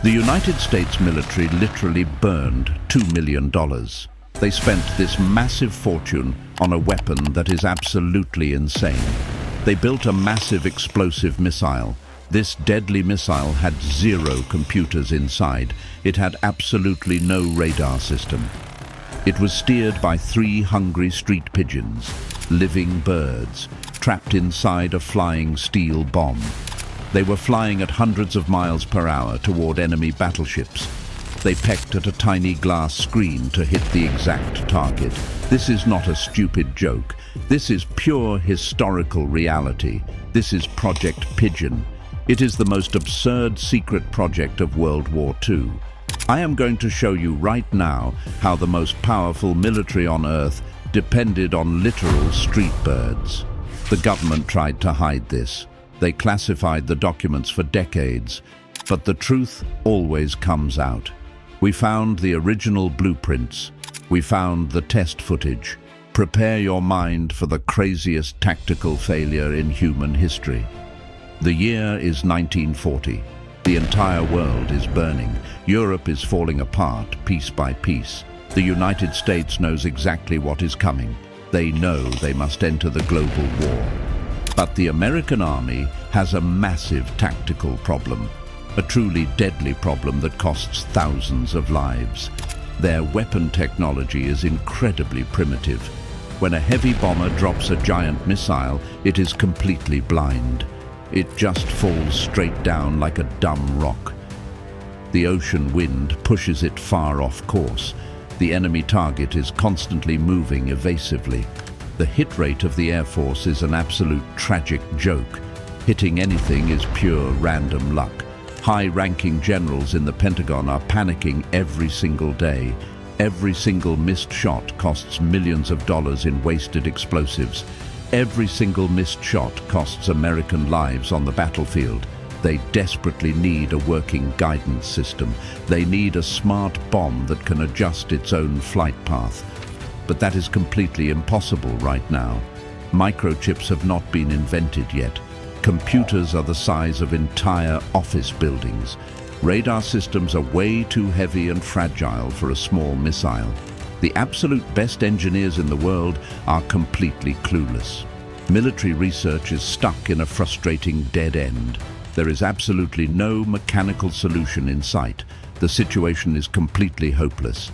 The United States military literally burned $2 million. They spent this massive fortune on a weapon that is absolutely insane. They built a massive explosive missile. This deadly missile had 0 computers inside. It had absolutely no radar system. It was steered by 3 hungry street pigeons, living birds, trapped inside a flying steel bomb. They were flying at hundreds of miles per hour toward enemy battleships. They pecked at a tiny glass screen to hit the exact target. This is not a stupid joke. This is pure historical reality. This is Project Pigeon. It is the most absurd secret project of World War II. I am going to show you right now how the most powerful military on Earth depended on literal street birds. The government tried to hide this. They classified the documents for decades, but the truth always comes out. We found the original blueprints. We found the test footage. Prepare your mind for the craziest tactical failure in human history. The year is 1940. The entire world is burning. Europe is falling apart piece by piece. The United States knows exactly what is coming. They know they must enter the global war. But the American army has a massive tactical problem, a truly deadly problem that costs thousands of lives. Their weapon technology is incredibly primitive. When a heavy bomber drops a giant missile, it is completely blind. It just falls straight down like a dumb rock. The ocean wind pushes it far off course. The enemy target is constantly moving evasively. The hit rate of the Air Force is an absolute tragic joke. Hitting anything is pure random luck. High-ranking generals in the Pentagon are panicking every single day. Every single missed shot costs millions of dollars in wasted explosives. Every single missed shot costs American lives on the battlefield. They desperately need a working guidance system. They need a smart bomb that can adjust its own flight path. But that is completely impossible right now. Microchips have not been invented yet. Computers are the size of entire office buildings. Radar systems are way too heavy and fragile for a small missile. The absolute best engineers in the world are completely clueless. Military research is stuck in a frustrating dead end. There is absolutely no mechanical solution in sight. The situation is completely hopeless.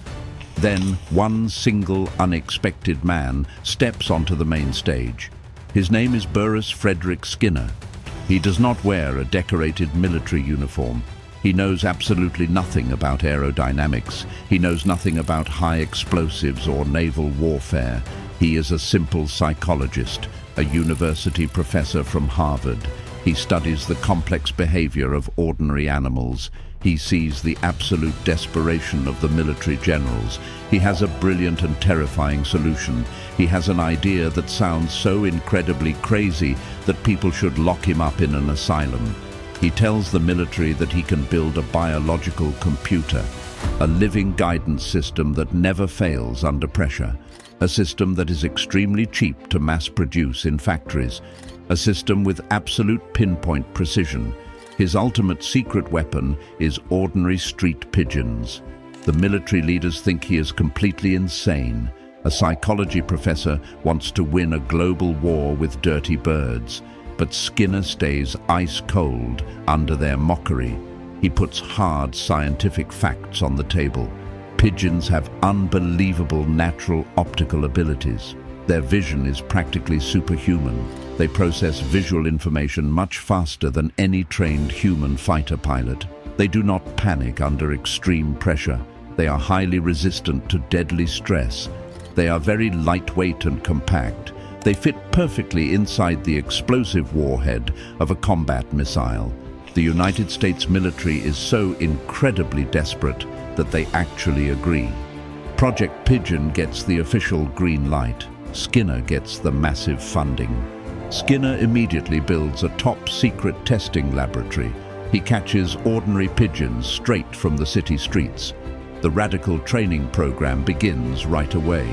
Then, one single unexpected man steps onto the main stage. His name is Burris Frederick Skinner. He does not wear a decorated military uniform. He knows absolutely nothing about aerodynamics. He knows nothing about high explosives or naval warfare. He is a simple psychologist, a university professor from Harvard. He studies the complex behavior of ordinary animals. He sees the absolute desperation of the military generals. He has a brilliant and terrifying solution. He has an idea that sounds so incredibly crazy that people should lock him up in an asylum. He tells the military that he can build a biological computer, a living guidance system that never fails under pressure, a system that is extremely cheap to mass produce in factories, a system with absolute pinpoint precision. His ultimate secret weapon is ordinary street pigeons. The military leaders think he is completely insane. A psychology professor wants to win a global war with dirty birds, but Skinner stays ice cold under their mockery. He puts hard scientific facts on the table. Pigeons have unbelievable natural optical abilities. Their vision is practically superhuman. They process visual information much faster than any trained human fighter pilot. They do not panic under extreme pressure. They are highly resistant to deadly stress. They are very lightweight and compact. They fit perfectly inside the explosive warhead of a combat missile. The United States military is so incredibly desperate that they actually agree. Project Pigeon gets the official green light. Skinner gets the massive funding. Skinner immediately builds a top-secret testing laboratory. He catches ordinary pigeons straight from the city streets. The radical training program begins right away.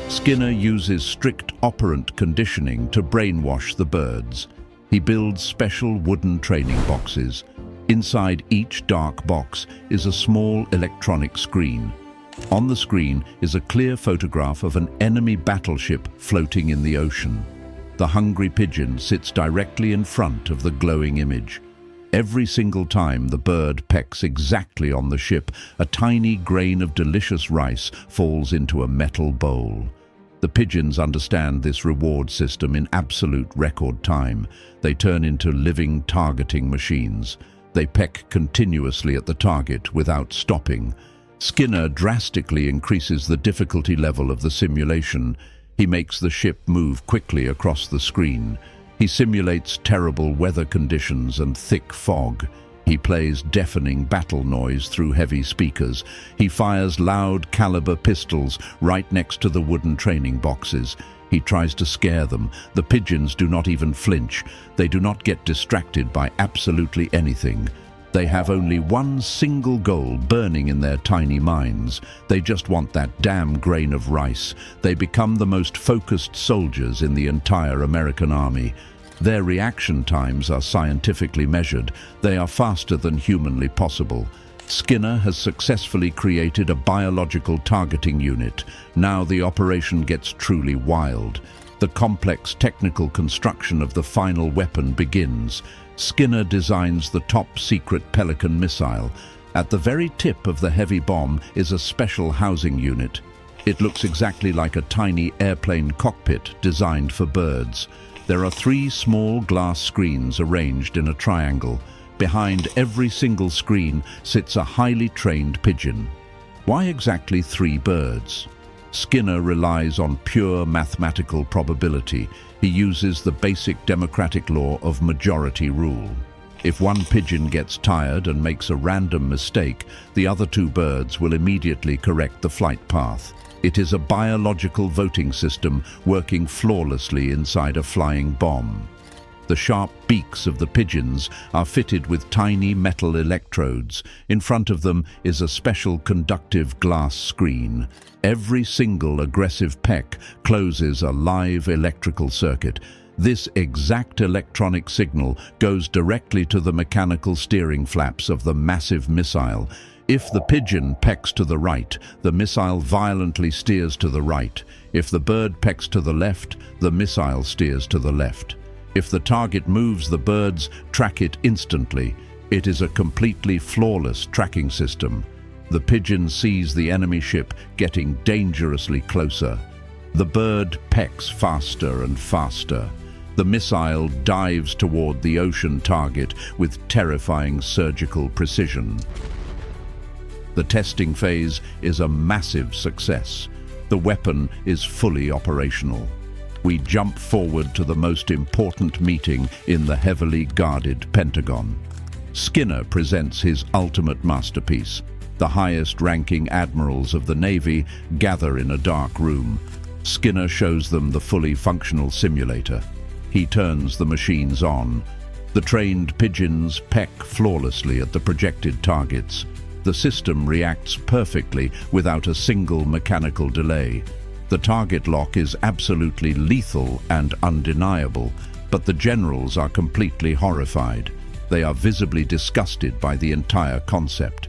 Skinner uses strict operant conditioning to brainwash the birds. He builds special wooden training boxes. Inside each dark box is a small electronic screen. On the screen is a clear photograph of an enemy battleship floating in the ocean. The hungry pigeon sits directly in front of the glowing image. Every single time the bird pecks exactly on the ship, a tiny grain of delicious rice falls into a metal bowl. The pigeons understand this reward system in absolute record time. They turn into living targeting machines. They peck continuously at the target without stopping. Skinner drastically increases the difficulty level of the simulation. He makes the ship move quickly across the screen. He simulates terrible weather conditions and thick fog. He plays deafening battle noise through heavy speakers. He fires loud caliber pistols right next to the wooden training boxes. He tries to scare them. The pigeons do not even flinch. They do not get distracted by absolutely anything. They have only one single goal burning in their tiny minds. They just want that damn grain of rice. They become the most focused soldiers in the entire American army. Their reaction times are scientifically measured. They are faster than humanly possible. Skinner has successfully created a biological targeting unit. Now the operation gets truly wild. The complex technical construction of the final weapon begins. Skinner designs the top-secret Pelican missile. At the very tip of the heavy bomb is a special housing unit. It looks exactly like a tiny airplane cockpit designed for birds. There are 3 small glass screens arranged in a triangle. Behind every single screen sits a highly trained pigeon. Why exactly 3 birds? Skinner relies on pure mathematical probability. He uses the basic democratic law of majority rule. If one pigeon gets tired and makes a random mistake, the other 2 birds will immediately correct the flight path. It is a biological voting system working flawlessly inside a flying bomb. The sharp beaks of the pigeons are fitted with tiny metal electrodes. In front of them is a special conductive glass screen. Every single aggressive peck closes a live electrical circuit. This exact electronic signal goes directly to the mechanical steering flaps of the massive missile. If the pigeon pecks to the right, the missile violently steers to the right. If the bird pecks to the left, the missile steers to the left. If the target moves, the birds track it instantly. It is a completely flawless tracking system. The pigeon sees the enemy ship getting dangerously closer. The bird pecks faster and faster. The missile dives toward the ocean target with terrifying surgical precision. The testing phase is a massive success. The weapon is fully operational. We jump forward to the most important meeting in the heavily guarded Pentagon. Skinner presents his ultimate masterpiece. The highest-ranking admirals of the Navy gather in a dark room. Skinner shows them the fully functional simulator. He turns the machines on. The trained pigeons peck flawlessly at the projected targets. The system reacts perfectly without a single mechanical delay. The target lock is absolutely lethal and undeniable, but the generals are completely horrified. They are visibly disgusted by the entire concept.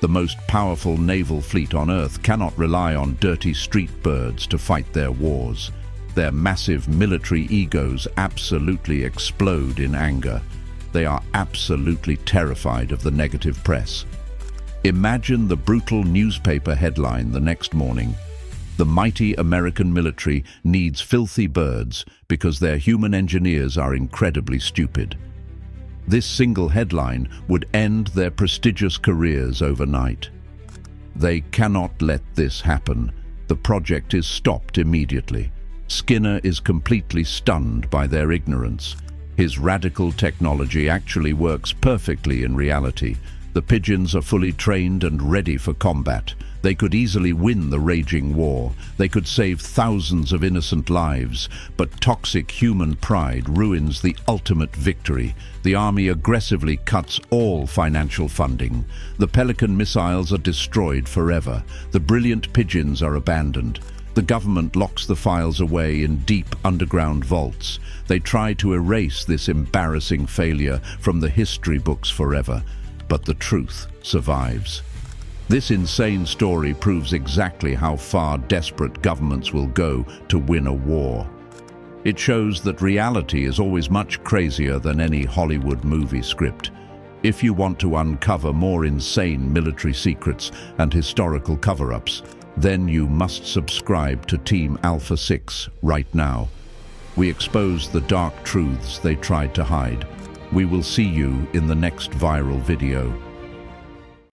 The most powerful naval fleet on Earth cannot rely on dirty street birds to fight their wars. Their massive military egos absolutely explode in anger. They are absolutely terrified of the negative press. Imagine the brutal newspaper headline the next morning. The mighty American military needs filthy birds because their human engineers are incredibly stupid. This single headline would end their prestigious careers overnight. They cannot let this happen. The project is stopped immediately. Skinner is completely stunned by their ignorance. His radical technology actually works perfectly in reality. The pigeons are fully trained and ready for combat. They could easily win the raging war. They could save thousands of innocent lives, but toxic human pride ruins the ultimate victory. The army aggressively cuts all financial funding. The Pelican missiles are destroyed forever. The brilliant pigeons are abandoned. The government locks the files away in deep underground vaults. They try to erase this embarrassing failure from the history books forever. but the truth survives. This insane story proves exactly how far desperate governments will go to win a war. It shows that reality is always much crazier than any Hollywood movie script. If you want to uncover more insane military secrets and historical cover-ups, then you must subscribe to TeamAlphaSix right now. We expose the dark truths they tried to hide. We will see you in the next viral video.